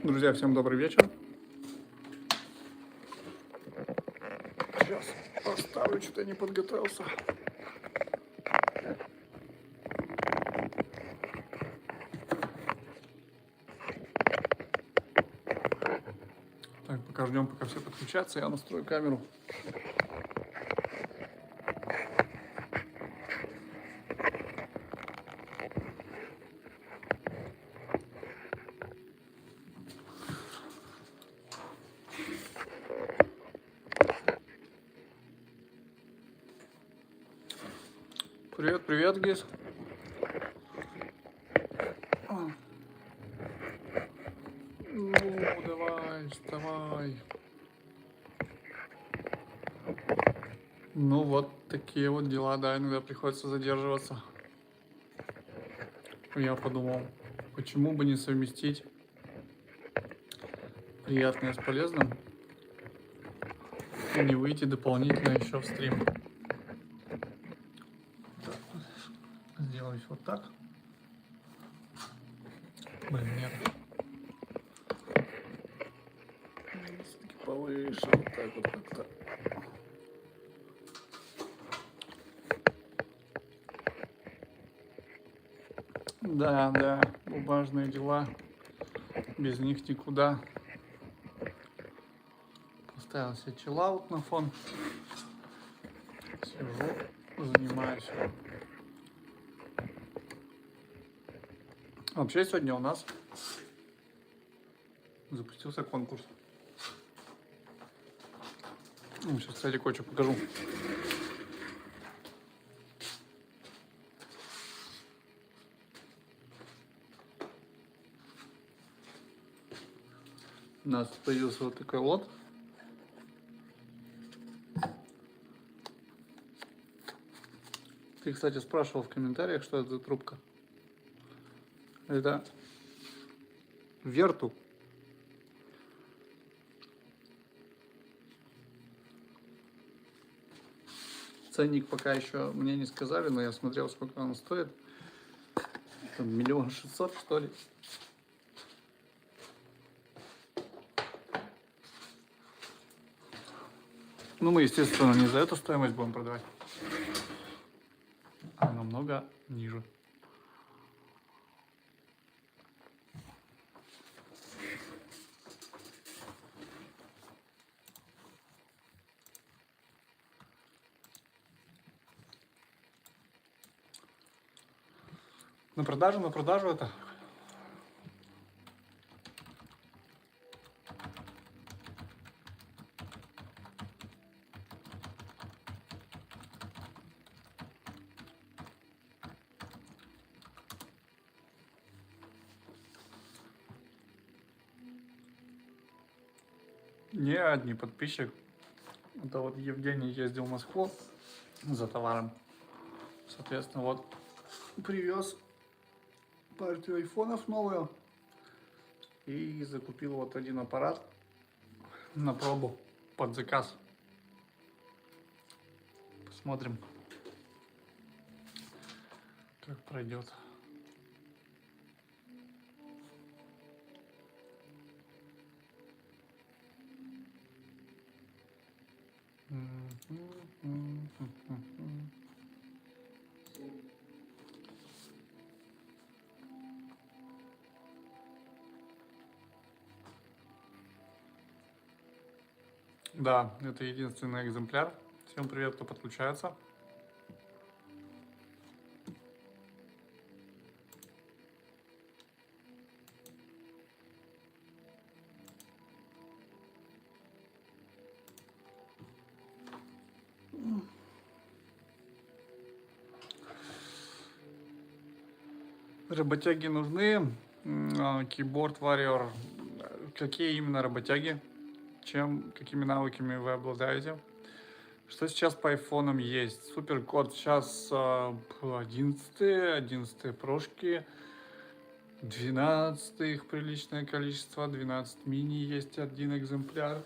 Друзья, всем добрый вечер. Сейчас поставлю, что-то я не подготовился. Так, пока ждем, пока все подключатся, я настрою камеру. Привет, привет, Гис. Ну, давай, вставай. Ну, вот такие вот дела, да, иногда приходится задерживаться. Я подумал, почему бы не совместить приятное с полезным и не выйти дополнительно еще в стрим. Так, сделать вот так. Блин, нет. Все-таки повыше, вот так вот как-то. Да, важные дела, без них никуда. Поставил себе чиллаут на фон, сижу, занимаюсь. Вообще сегодня у нас запустился конкурс. Сейчас, кстати, кое-что покажу. У нас появился вот такой лот. Ты, кстати, спрашивал в комментариях, что это за трубка. Это Верту. Ценник пока еще мне не сказали, но я смотрел, сколько он стоит. Там 1 600 000, что ли. Ну, мы, естественно, не за эту стоимость будем продавать, а намного ниже. На продажу это. Не одни подписчик. Это вот Евгений ездил в Москву за товаром. Соответственно, вот привез партию айфонов новую и закупил вот один аппарат на пробу под заказ. Посмотрим, как пройдет. Да, это единственный экземпляр. Всем привет, кто подключается. Работяги нужны. Keyboard Warrior. Какие именно работяги? Какими навыками вы обладаете? Что сейчас по айфонам есть? Суперкод сейчас 11 прошки, 12 их приличное количество, 12 мини есть один экземпляр.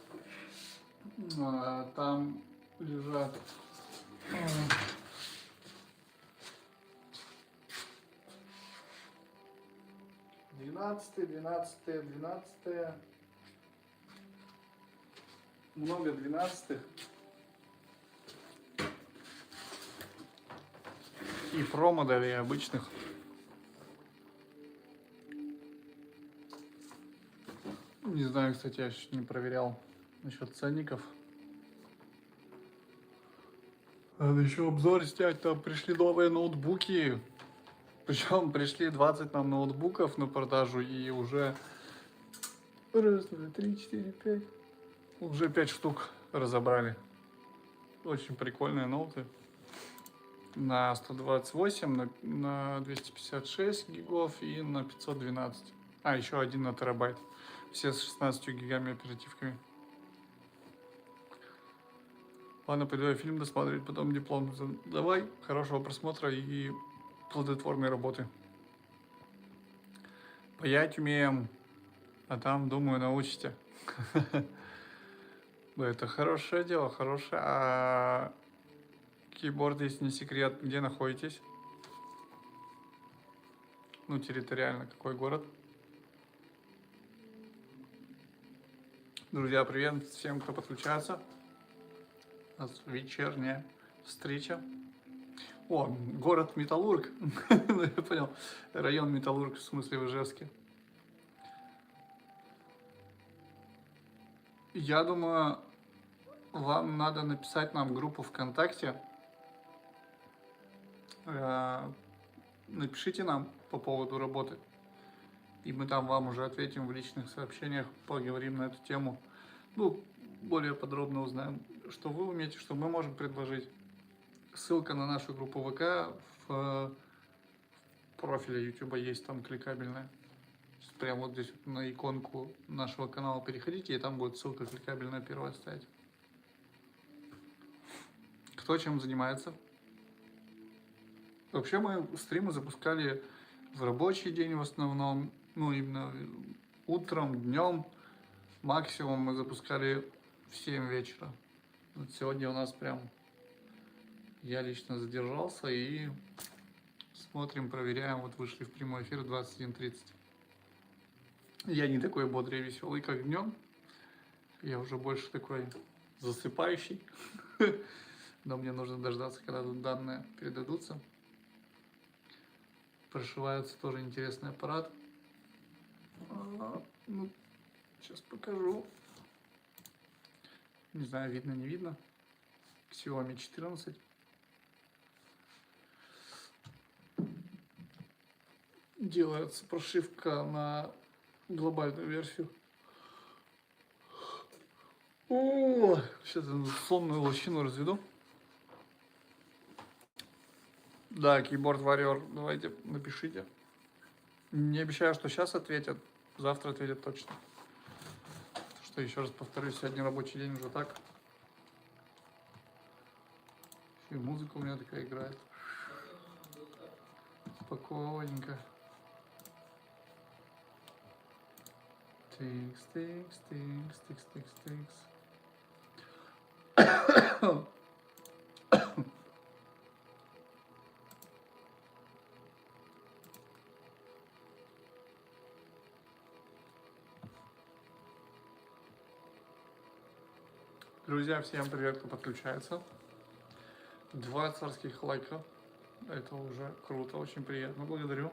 Там лежат 12, 12, 12. Много 12. И про-моделей обычных. Не знаю, кстати, я еще не проверял насчет ценников. Надо еще обзор снять, там пришли новые ноутбуки. Причем пришли 20 нам ноутбуков на продажу и уже... Раз, два, три, четыре, пять. Уже 5 штук разобрали. Очень прикольные ноуты. На 128, на 256 гигов и на 512. А, еще один на терабайт. Все с 16 гигами оперативками. Ладно, пойду я фильм досматривать, потом диплом. Давай, хорошего просмотра и плодотворной работы. Паять умеем, а там, думаю, научите. Это хорошее дело, хорошее. А кейборд, если не секрет, где находитесь? Ну, территориально, какой город? Друзья, привет всем, кто подключается. У нас вечерняя встреча. О, город Металлург. Ну, я понял. Район Металлург, в смысле в Ижевске. Я думаю, вам надо написать нам группу ВКонтакте. Напишите нам по поводу работы. И мы там вам уже ответим в личных сообщениях, поговорим на эту тему. Ну, более подробно узнаем, что вы умеете, что мы можем предложить. Ссылка на нашу группу ВК в профиле YouTube есть, там кликабельная. Прямо вот здесь вот на иконку нашего канала переходите, и там будет ссылка кликабельная первая стоять. Кто чем занимается? Вообще мы стримы запускали в рабочий день в основном, ну именно утром, днем. Максимум мы запускали в 7 вечера. Вот сегодня у нас прям я лично задержался и смотрим, проверяем. Вот вышли в прямой эфир в 21:30. Я не такой бодрый и веселый, как днем. Я уже больше такой засыпающий. Но мне нужно дождаться, когда тут данные передадутся. Прошивается тоже интересный аппарат. Ну, сейчас покажу. Не знаю, видно, не видно. Xiaomi 14. Делается прошивка на глобальную версию. О, сейчас я сонную лощину разведу. Да, Keyboard Warrior, давайте напишите. Не обещаю, что сейчас ответят, завтра ответят точно. Что еще раз повторюсь, сегодня рабочий день уже так. Еще и музыка у меня такая играет. Спокойненько. Тикс, тикс, тикс, тикс, тикс, тикс. Друзья, всем привет, кто подключается. 2 царских лайка. Это уже круто, очень приятно. Благодарю.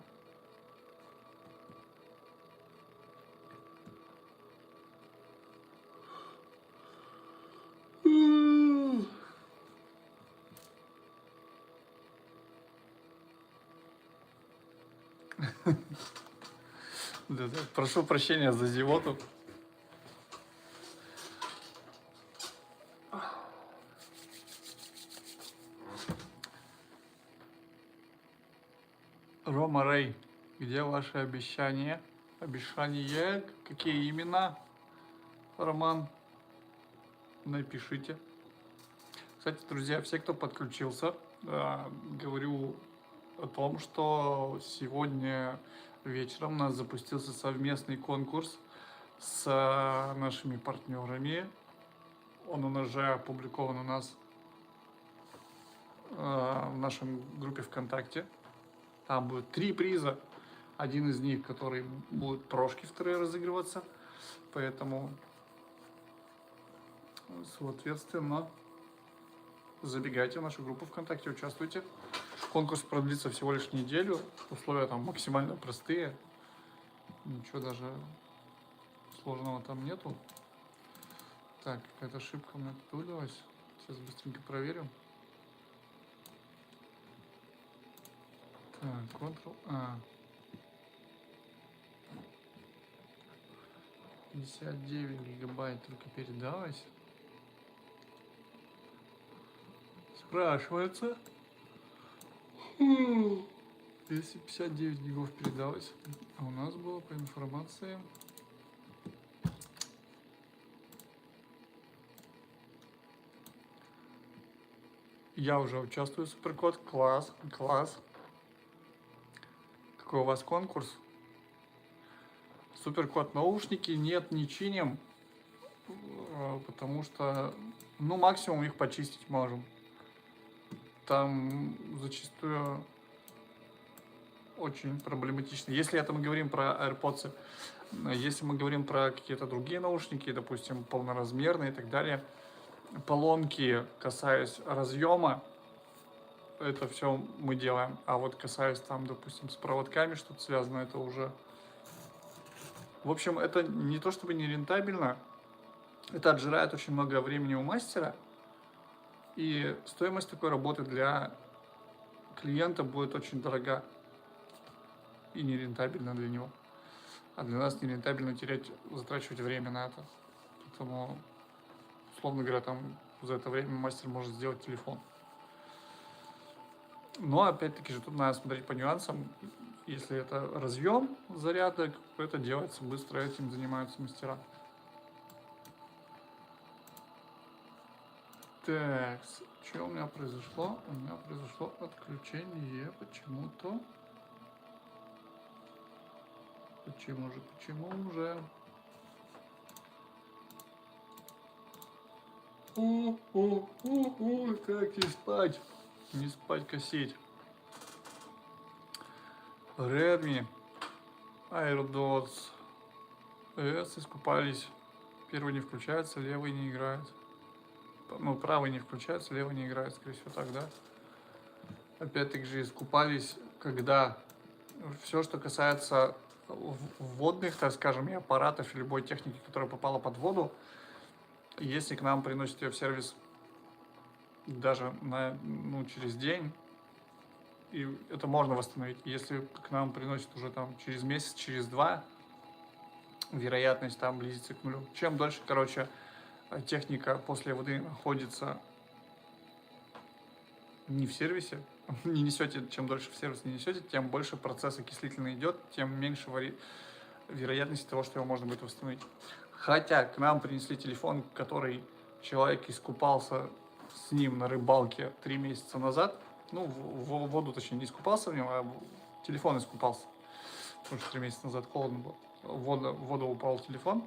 Прошу прощения за зевоту. Рома Рэй, где ваши обещания? Обещания? Какие имена? Роман, напишите. Кстати, друзья, все, кто подключился, говорю о том, что сегодня вечером у нас запустился совместный конкурс с нашими партнерами. Он уже опубликован у нас в нашем группе ВКонтакте. Там будет 3 приза. один из них, который будет прошки вторые разыгрываться. Поэтому, соответственно, забегайте в нашу группу ВКонтакте, участвуйте. Конкурс продлится всего лишь неделю. Условия там максимально простые. Ничего даже сложного там нету. Так, какая-то ошибка у меня тут вылилась. Сейчас быстренько проверим. Так, Ctrl-A. 59 гигабайт только передалось. Спрашивается. Если 59 гигов передалось. А у нас было по информации. Я уже участвую в Суперкод. Класс, класс. Какой у вас конкурс? Суперкод наушники нет, не чиним. Потому что, ну, максимум их почистить можем. Там зачастую очень проблематично. Если это мы говорим про AirPods, если мы говорим про какие-то другие наушники, допустим, полноразмерные и так далее, поломки, касаясь разъема, это все мы делаем. А вот касаясь там, допустим, с проводками что-то связано, это уже... В общем, это не то чтобы не рентабельно, это отжирает очень много времени у мастера, и стоимость такой работы для клиента будет очень дорога и нерентабельна для него. А для нас нерентабельно затрачивать время на это. Поэтому, условно говоря, там за это время мастер может сделать телефон. Но опять-таки же тут надо смотреть по нюансам. Если это разъем зарядок, это делается быстро, этим занимаются мастера. Так, что у меня произошло? У меня произошло отключение почему-то. Почему же? Как не спать? Не спать, косить. Redmi AirDots S искупались. Первый не включается, левый не играет. Ну, правый не включается, левый не играет, скорее всего, так, да? Опять-таки же искупались, когда все, что касается водных, так скажем, и аппаратов, и любой техники, которая попала под воду, если к нам приносят ее в сервис даже через день, и это можно восстановить. Если к нам приносят уже там через месяц, через два, вероятность там близится к нулю. Чем дольше, короче, техника после воды находится не в сервисе, не несете, чем дольше в сервис не несете, тем больше процесс окислительный идет, тем меньше вероятность того, что его можно будет восстановить. Хотя к нам принесли телефон, который человек искупался с ним на рыбалке 3 месяца назад. Ну, в воду, точнее, не искупался в нем, а телефон искупался. Потому что 3 месяца назад холодно было. В воду упал телефон.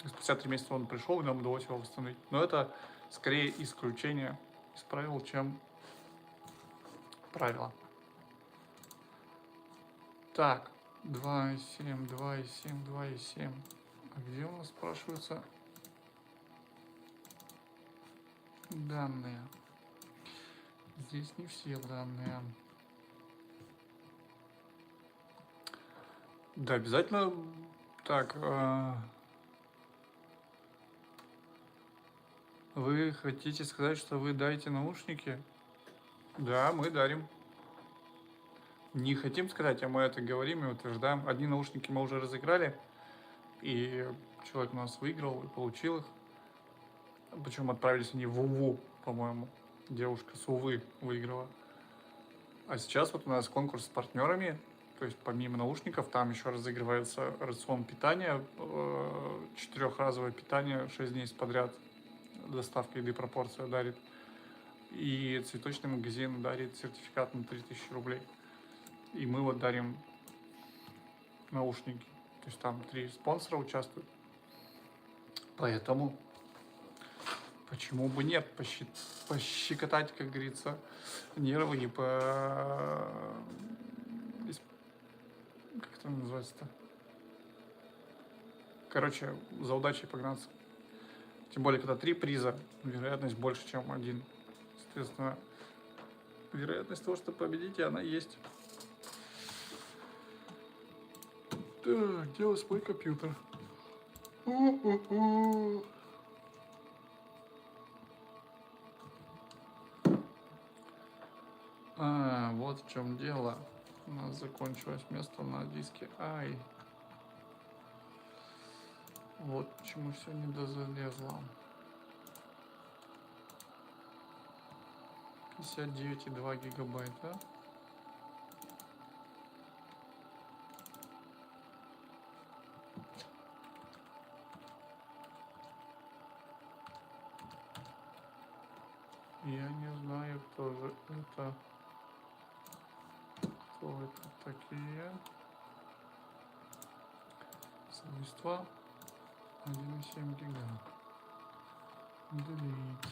Спустя 3 месяца он пришел, и нам удалось его восстановить. Но это скорее исключение из правил, чем правило. Так, 2.7, 2.7, 2.7. А где у нас спрашиваются данные? Здесь не все данные. Да, обязательно. Так, вы хотите сказать, что вы даете наушники? Да, мы дарим. Не хотим сказать, а мы это говорим и утверждаем. Одни наушники мы уже разыграли, и человек у нас выиграл и получил их. Причем отправились они в Уву, по-моему. Девушка с Увы выиграла. А сейчас вот у нас конкурс с партнерами. То есть помимо наушников там еще разыгрывается рацион питания, 4-разовое питание, 6 дней подряд доставка еды пропорция дарит. И цветочный магазин дарит сертификат на 3000 рублей. И мы вот дарим наушники. То есть там 3 спонсора участвуют. Поэтому почему бы нет? Пощекотать, как говорится, нервы и как это это называется-то? Короче, за удачей погнаться. Тем более, когда 3 приза, вероятность больше, чем 1. Соответственно, вероятность того, что победите, она есть. Так, где у вас мой компьютер? Вот в чем дело. У нас закончилось место на диске. Ай. Вот почему все не дозалезло. 59,2 гигабайта. Я не знаю, кто же это. Кто это такие? Свойства 1,7 гига. Удалить.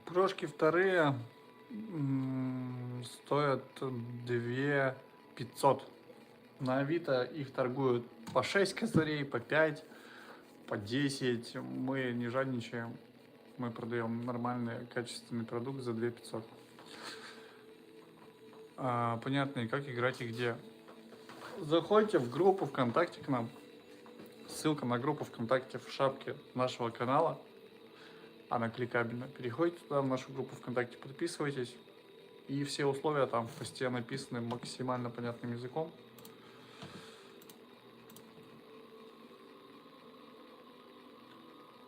Прошки вторые стоят 2500. На Авито их торгуют по 6 косарей, по 5, по 10. Мы не жадничаем. Мы продаем нормальный, качественный продукт за 2500. Понятно, и как играть и где. Заходите в группу ВКонтакте к нам. Ссылка на группу ВКонтакте в шапке нашего канала. Она кликабельна. Переходите туда, в нашу группу ВКонтакте, подписывайтесь. И все условия там в посте написаны максимально понятным языком.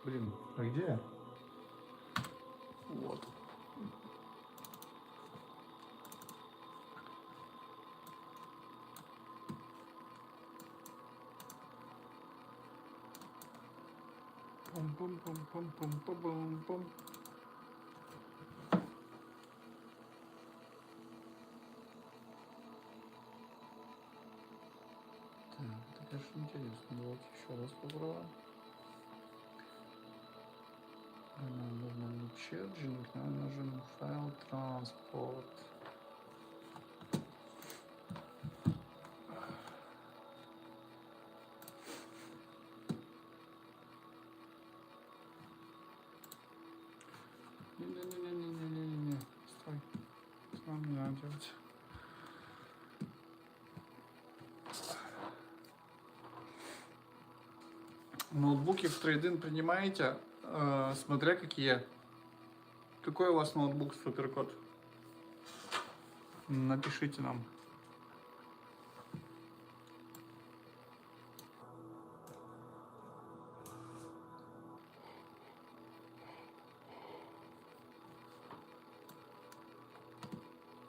Блин, а где я? Вот. Пум-пум-пум-пум-пум-пум-пум. Так, это, конечно, интересно. Давайте еще раз попробуем. Нам нужно не чарджинг, нам нужен файл транспорт. Не-не-не-не-не-не-не. Стой. Что нам не надо делать? Ноутбуки в трейд-ин принимаете, смотря какие. Какой у вас ноутбук суперкод? Напишите нам.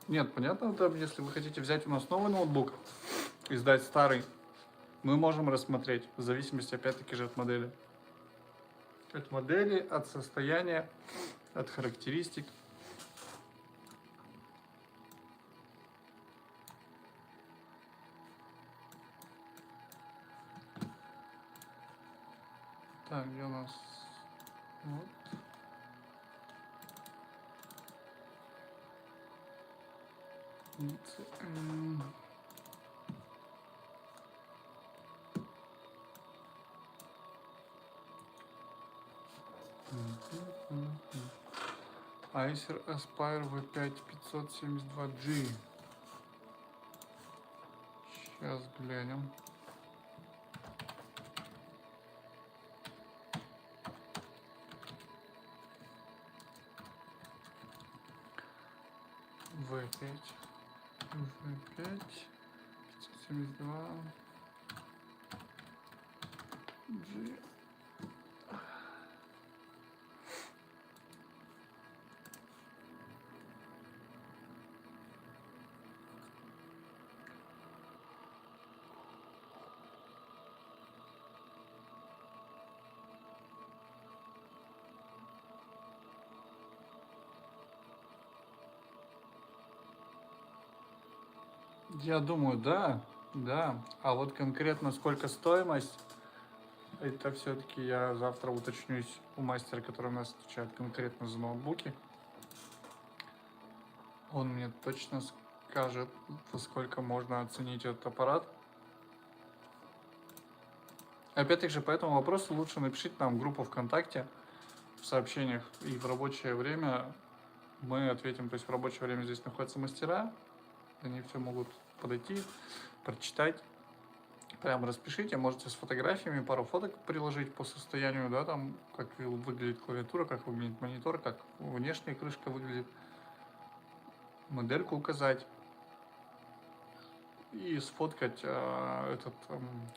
Нет, понятно, там, если вы хотите взять у нас новый ноутбук и сдать старый, мы можем рассмотреть, в зависимости, опять-таки же, от модели. От модели, от состояния, от характеристик. Так, где у нас? Вот. Acer Aspire V5 572G. Сейчас глянем. V5 572G. Я думаю, да, да. А вот конкретно сколько стоимость, это все-таки я завтра уточнюсь у мастера, который у нас отвечает конкретно за ноутбуки. Он мне точно скажет, за сколько можно оценить этот аппарат. Опять-таки же, по этому вопросу лучше напишите нам в группу ВКонтакте в сообщениях, и в рабочее время мы ответим. То есть в рабочее время здесь находятся мастера, они все могут подойти, прочитать. Прям распишите, можете с фотографиями пару фоток приложить по состоянию, да, там, как выглядит клавиатура, как выглядит монитор, как внешняя крышка выглядит, модельку указать и сфоткать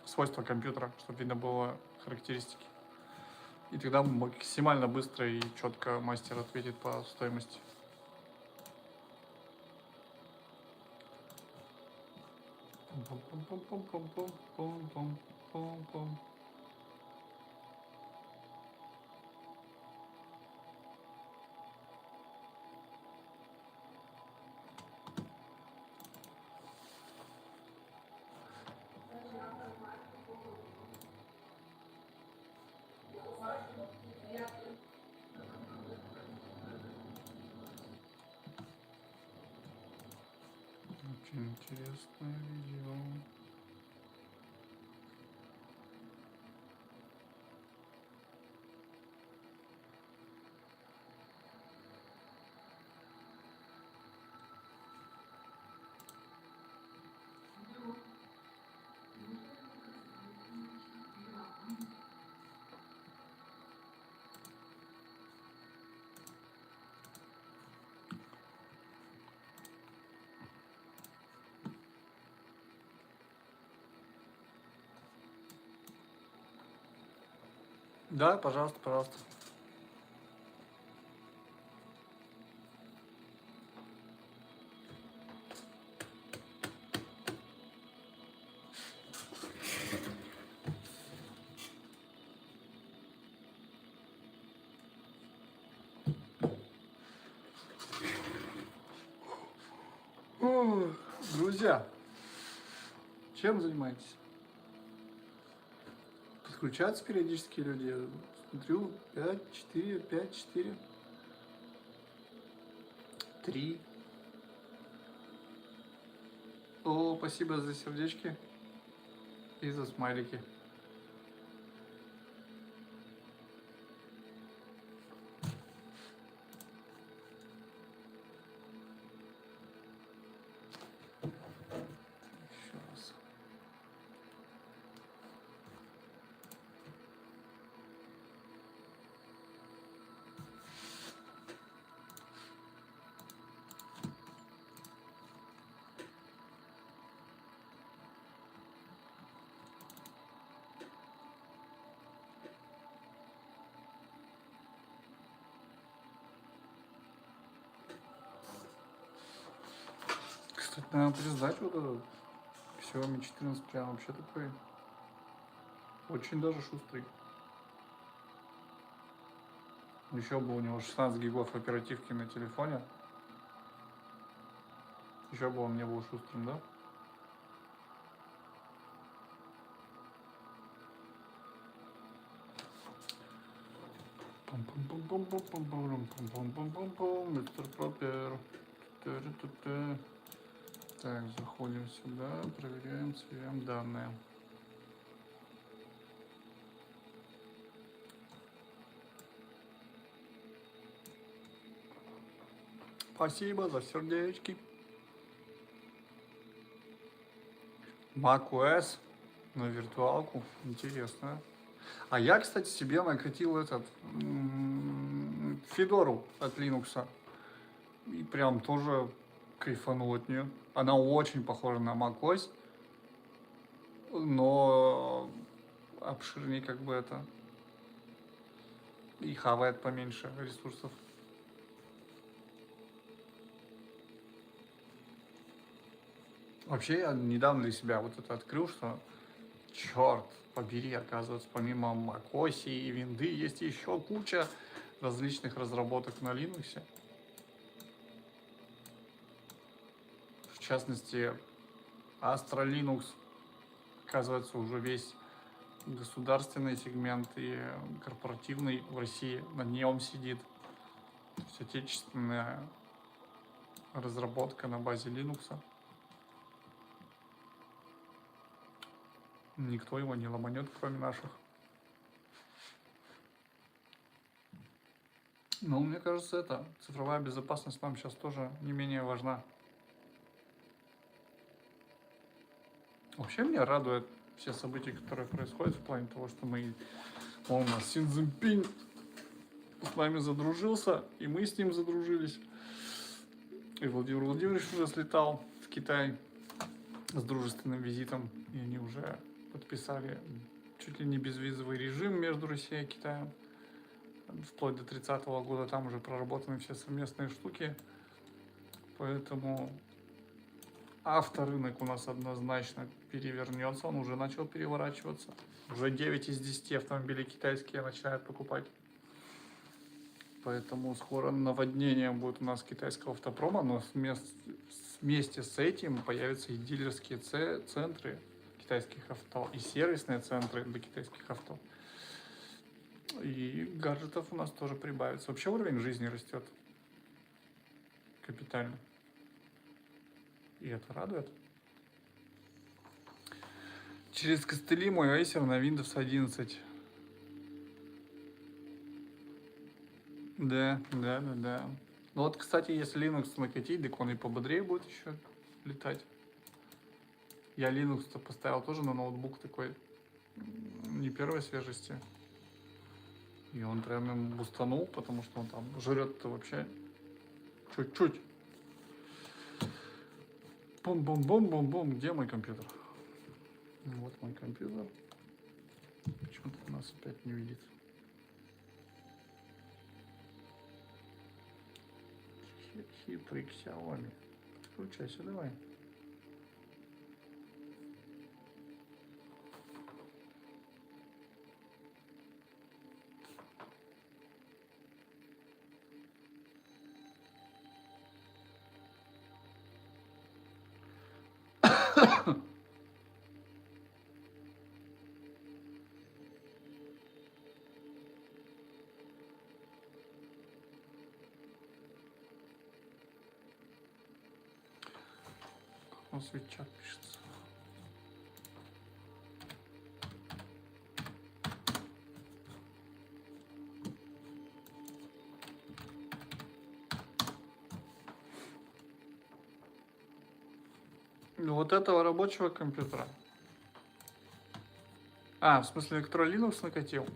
свойства компьютера, чтобы видно было характеристики. И тогда максимально быстро и четко мастер ответит по стоимости. Очень интересное видео. Да, пожалуйста, пожалуйста. Друзья, чем занимаетесь? Подключаются периодически люди. Я смотрю, 5, 4, 5, 4, 3. О, спасибо за сердечки и за смайлики. Еще раз. Кстати, надо признать, вот этот Xiaomi 14 прям вообще такой очень даже шустрый. Еще бы у него 16 гигов оперативки на телефоне. Еще бы он не был шустрым, да? Мистер Пропер. Так, заходим сюда, проверяем, сверяем данные. Спасибо за сердечки. macOS на виртуалку. Интересно. А я, кстати, себе накатил Федору от Linux. И прям тоже кайфанул от нее. Она очень похожа на macOS, но обширнее как бы это. И хавает поменьше ресурсов. Вообще, я недавно для себя вот это открыл, что черт побери, оказывается, помимо macOS и винды есть еще куча различных разработок на Linux. В частности, Astra Linux, оказывается, уже весь государственный сегмент и корпоративный в России на нем сидит. То есть отечественная разработка на базе Linux. Никто его не ломанет, кроме наших. Ну, мне кажется, это цифровая безопасность нам сейчас тоже не менее важна. Вообще меня радует все события, которые происходят в плане того, что у нас Син Цзиньпинь с нами задружился, и мы с ним задружились. И Владимир Владимирович уже слетал в Китай с дружественным визитом, и они уже подписали чуть ли не безвизовый режим между Россией и Китаем. Вплоть до 30-го года там уже проработаны все совместные штуки. Поэтому авторынок у нас однозначно перевернется. Он уже начал переворачиваться. Уже 9 из 10 автомобилей китайские начинают покупать. Поэтому скоро наводнение будет у нас китайского автопрома. Но вместе с этим появятся и дилерские центры китайских авто, и сервисные центры для китайских авто. И гаджетов у нас тоже прибавится. Вообще уровень жизни растет капитально. И это радует. Через костыли мой Acer на Windows 11. Да. Ну вот, кстати, если Linux накатить, так он и пободрее будет еще летать. Я Linux-то поставил тоже на ноутбук такой не первой свежести. И он прям им бустанул, потому что он там жрет-то вообще чуть-чуть. Бум-бум-бум-бум-бум. Где мой компьютер? Вот мой компьютер. Почему-то у нас опять не видит. Хитрый Xiaomi. Включайся, давай. Он свитчат пишется. Вот этого рабочего компьютера. В смысле, Electro накатил.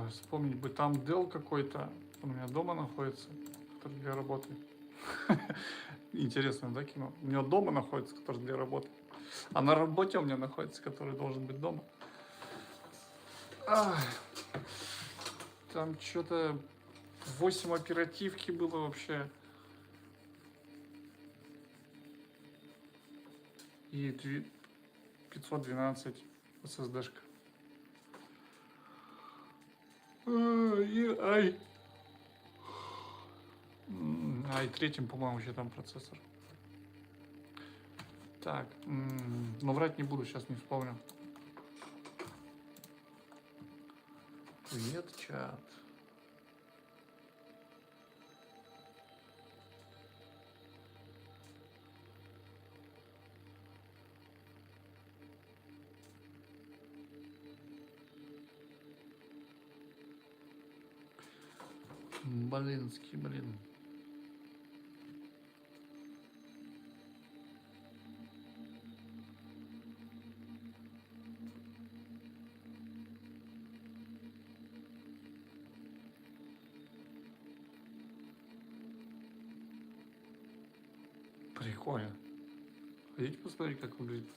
Вспомнить бы, там Dell какой-то. Он у меня дома находится, который для работы. Интересно, да, кино? У него дома находится, который для работы. А на работе у меня находится, который должен быть дома. Там что-то 8 оперативки было вообще. И 512 SSD-шка. И третьим, по-моему, еще там процессор. Так, но врать не буду, сейчас не вспомню. Привет, чат. Блин. Прикольно. Хотите посмотреть, как выглядит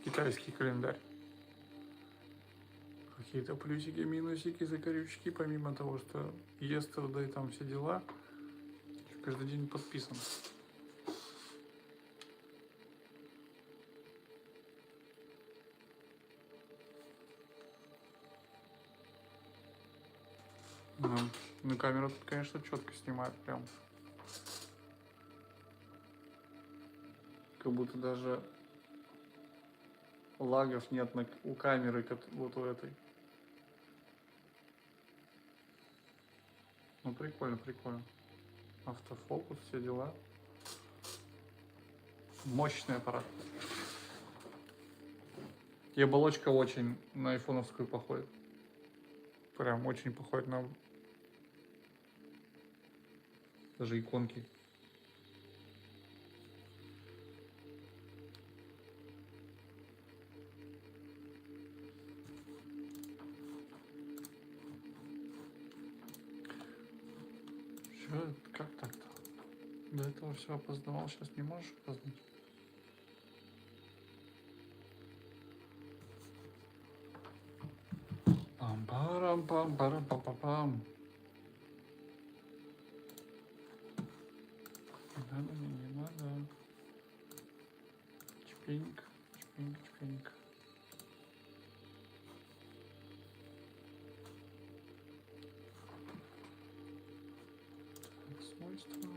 китайский календарь? Какие-то плюсики, минусики, закорючки, помимо того, что yesterday, там все дела, каждый день подписан. Ну, камера тут, конечно, четко снимает прям. как будто даже лагов нет у камеры, вот у этой. Ну, прикольно, прикольно. Автофокус, все дела. Мощный аппарат. И оболочка очень на айфоновскую походит. Прям очень походит на даже иконки. Чё, как так-то? До этого все опознавал, сейчас не можешь опознать? Пам-парам-пам-парам-пам-пам-пам. Не надо, мне не надо. Чпиньк, чпиньк, чпиньк. Так, свойства.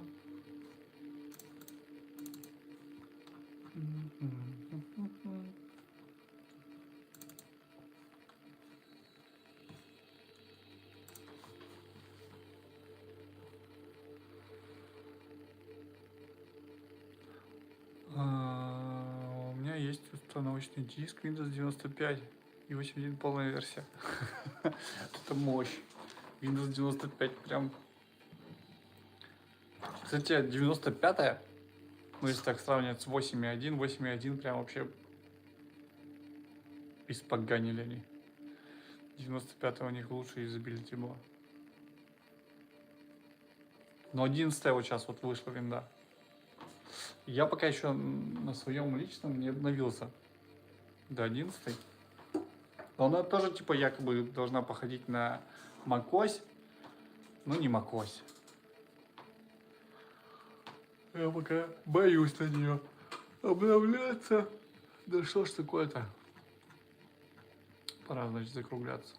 У меня есть установочный диск Windows 95 и 8.1 полная версия. Это мощь. Windows 95 прям... Кстати, 95-я, ну если так сравнивать с 8.1, 8.1 прям вообще испоганили они. 95-я у них лучшая юзабилити была. Но 11-я вот сейчас вот вышла винда. Я пока еще на своем личном не обновился до 11-й. Но она тоже типа якобы должна походить на macOS. Ну не macOS. Я пока боюсь на нее обновляться. Да что ж такое-то? Пора, значит, закругляться.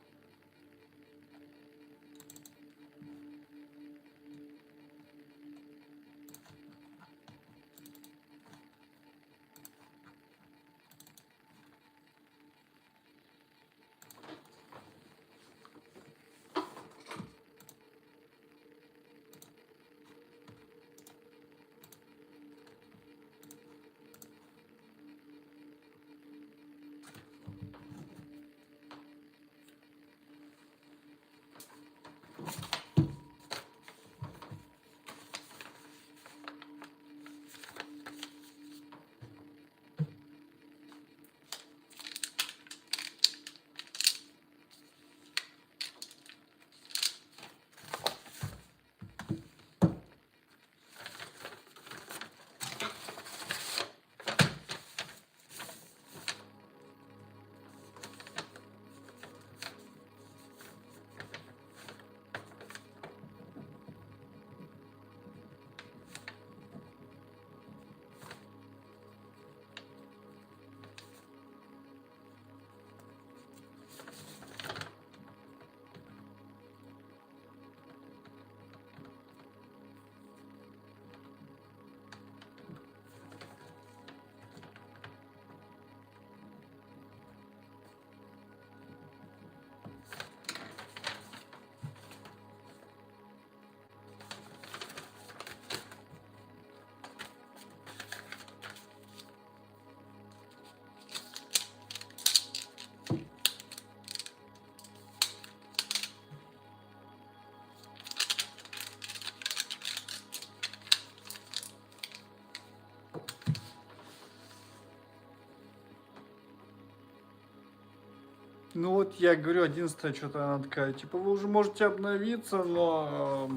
Ну вот я говорю, 11-я что-то она такая, типа вы уже можете обновиться, но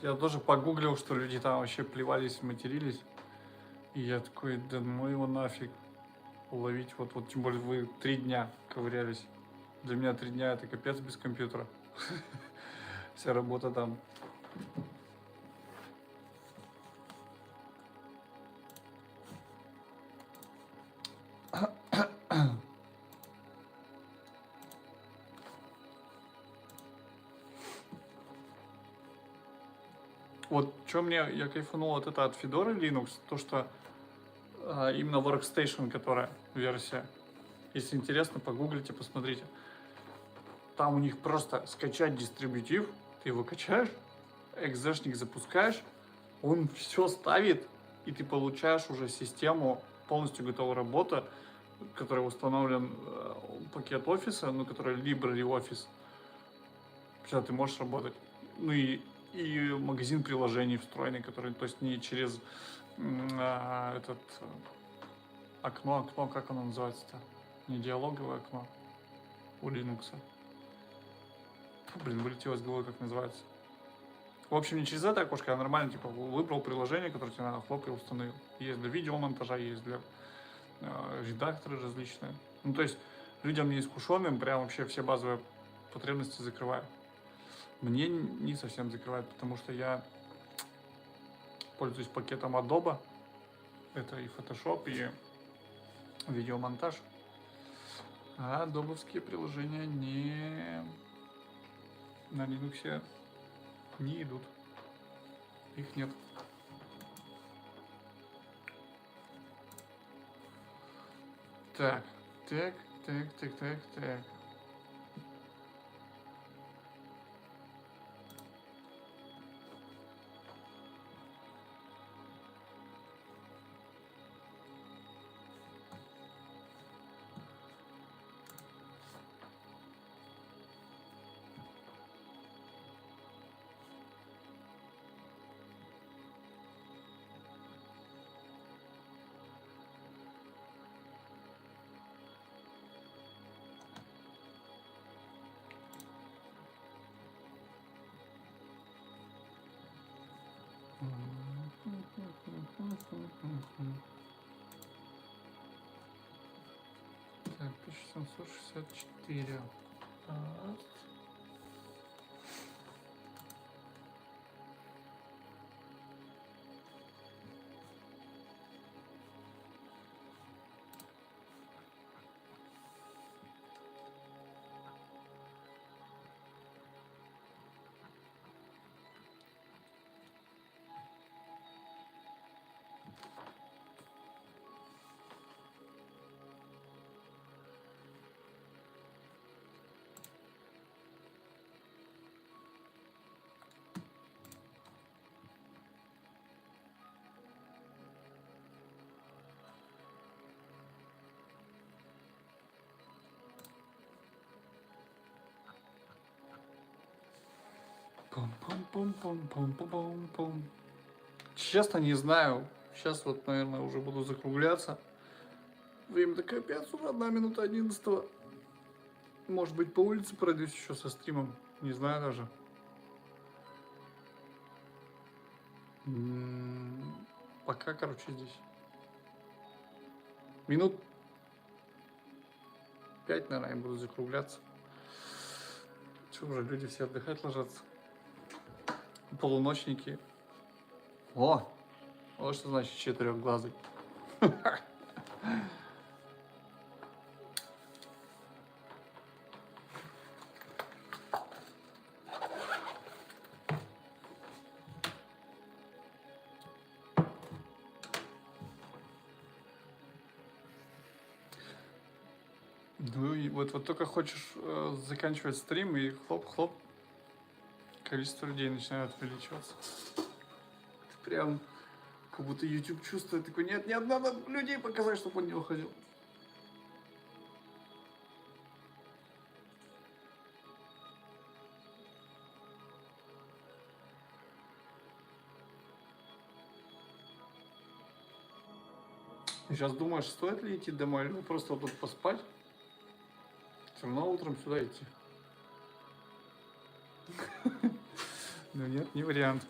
я тоже погуглил, что люди там вообще плевались, матерились. И я такой, да ну его нафиг уловить. Вот тем более вы 3 дня ковырялись. Для меня 3 дня это капец без компьютера. Вся работа там. Вот что мне, я кайфанул от Fedora Linux, то что именно Workstation, которая версия. Если интересно, погуглите, посмотрите. Там у них просто скачать дистрибутив, ты его качаешь, экзешник запускаешь, он все ставит, и ты получаешь уже систему, полностью готовая работа, которая установлен пакет офиса, ну, который Library Office. Все, ты можешь работать. Ну и магазин приложений встроенный, который, то есть не через этот окно, как оно называется-то? Не диалоговое окно у Linux. Блин, вылетело из головы, как называется. В общем, не через это окошко, а нормально, типа, выбрал приложение, которое тебе надо, хлоп, и установил. Есть для видеомонтажа, есть для редакторы различные. Ну, то есть, людям неискушенным прям вообще все базовые потребности закрывают. Мне не совсем закрывает, потому что я пользуюсь пакетом Adobe. Это и Photoshop, и видеомонтаж. А адобовские приложения на Linux не идут. Их нет. Так. Так, 1764. Пум-пум-пум-пум-пум-пум-пум. Честно, не знаю. Сейчас вот, наверное, уже буду закругляться. Время-то капец, уже 1:11. Может быть, по улице пройдусь еще со стримом. Не знаю даже. Пока, короче, здесь. Минут 5, наверное, я буду закругляться. Что уже, люди все отдыхать ложатся. Полуночники. О! Вот что значит четырехглазый. Ну и вот только хочешь заканчивать стрим, и хлоп-хлоп, количество людей начинает увеличиваться. Это прям как будто YouTube чувствует, такой, нет, надо людей показать, чтобы он не уходил. Сейчас думаешь, стоит ли идти домой, или просто тут поспать? Все равно утром сюда идти. Ну нет, не вариант.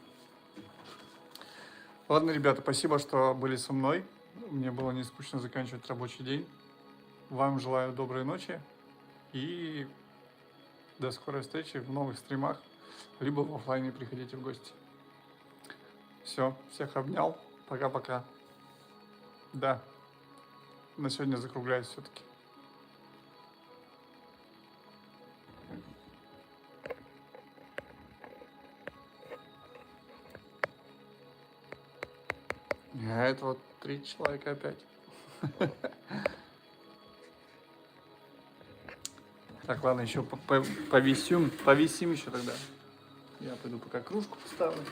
Ладно, ребята, спасибо, что были со мной. Мне было не скучно заканчивать рабочий день. Вам желаю доброй ночи и до скорой встречи в новых стримах, либо в офлайне приходите в гости. Все, всех обнял. Пока-пока. Да, на сегодня закругляюсь все-таки. А это вот 3 человека опять. Так, ладно, еще повисим еще тогда. Я пойду пока кружку поставлю.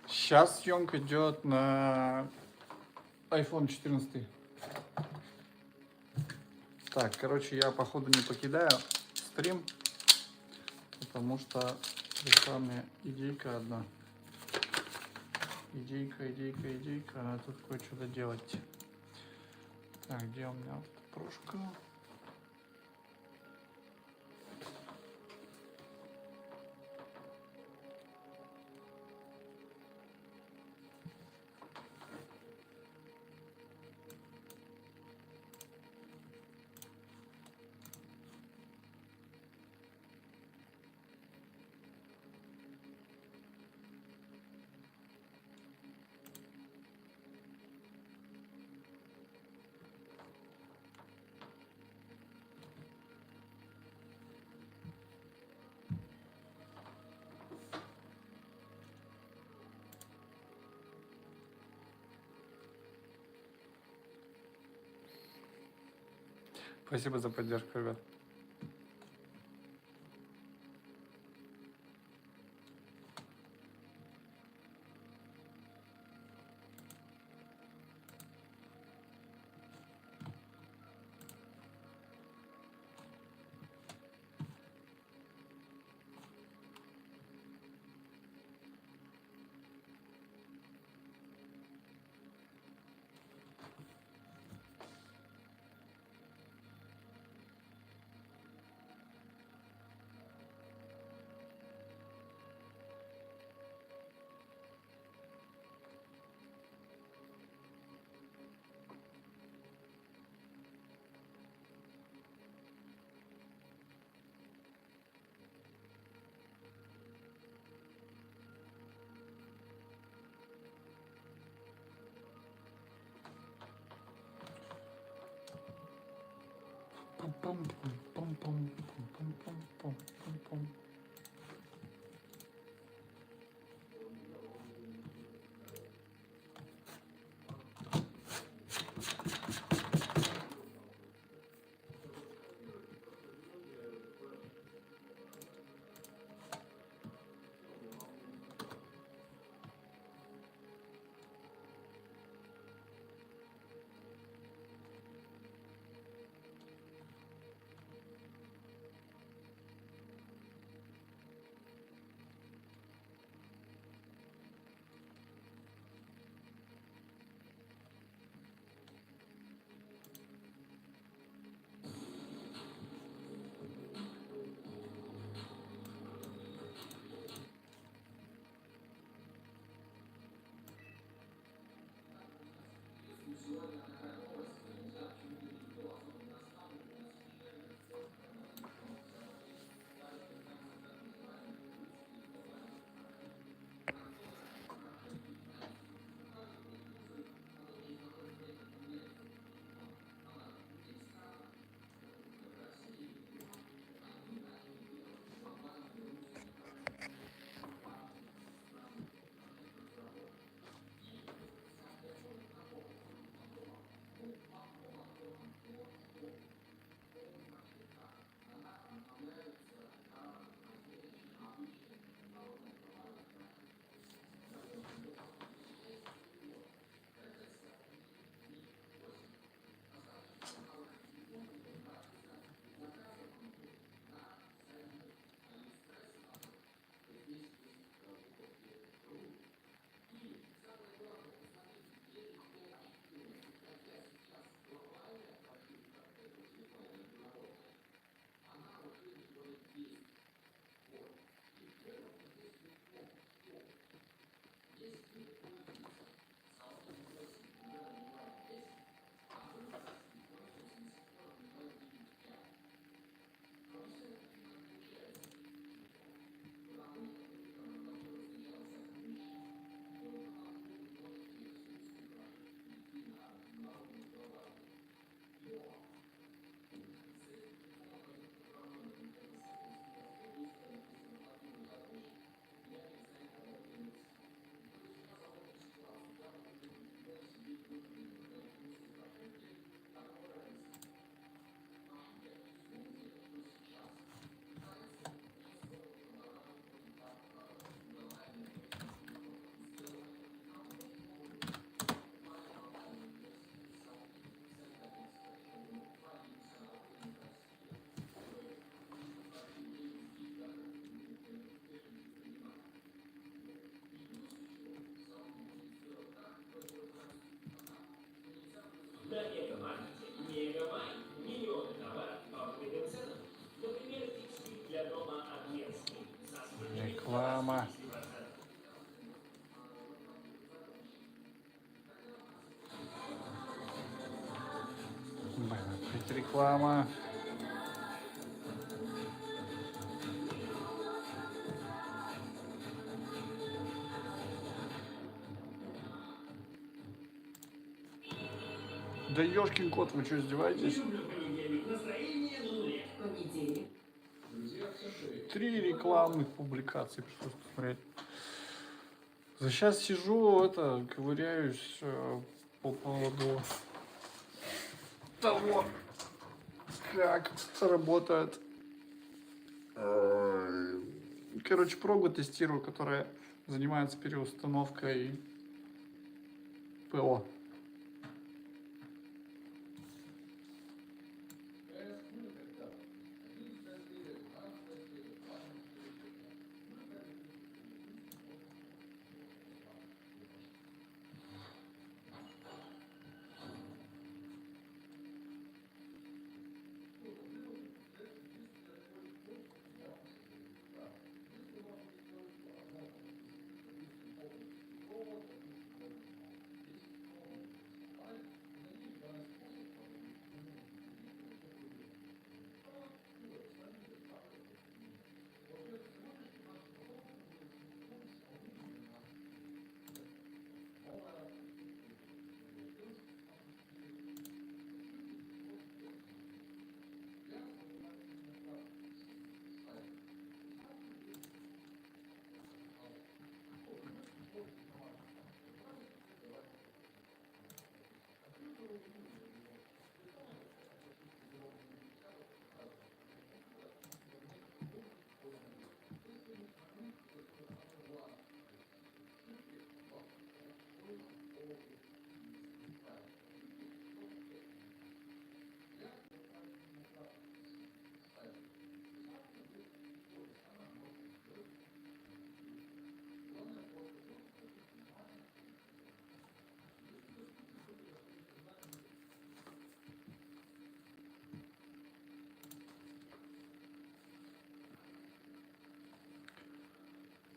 Сейчас съемка идет на iPhone 14. Так, короче, я походу не покидаю стрим, потому что пришла мне идейка одна. Идейка, надо тут кое-что доделать. Так, где у меня вот эта прошка? Спасибо за поддержку, ребят. Пам-пам-пам-пам-пам-пам-пам-пам. Реклама. Блин, опять реклама. Да ёшкин кот, вы что, издеваетесь? 3 рекламных публикации пришлось посмотреть. За сейчас сижу, ковыряюсь по поводу того, как работает. Короче, прогу тестирую, которая занимается переустановкой ПО.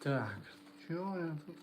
Так, чего я тут?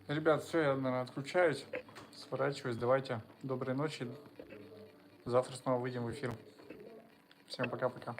Ребят, все, я, наверное, отключаюсь, сворачиваюсь. Давайте, доброй ночи. Завтра снова выйдем в эфир. Всем пока-пока.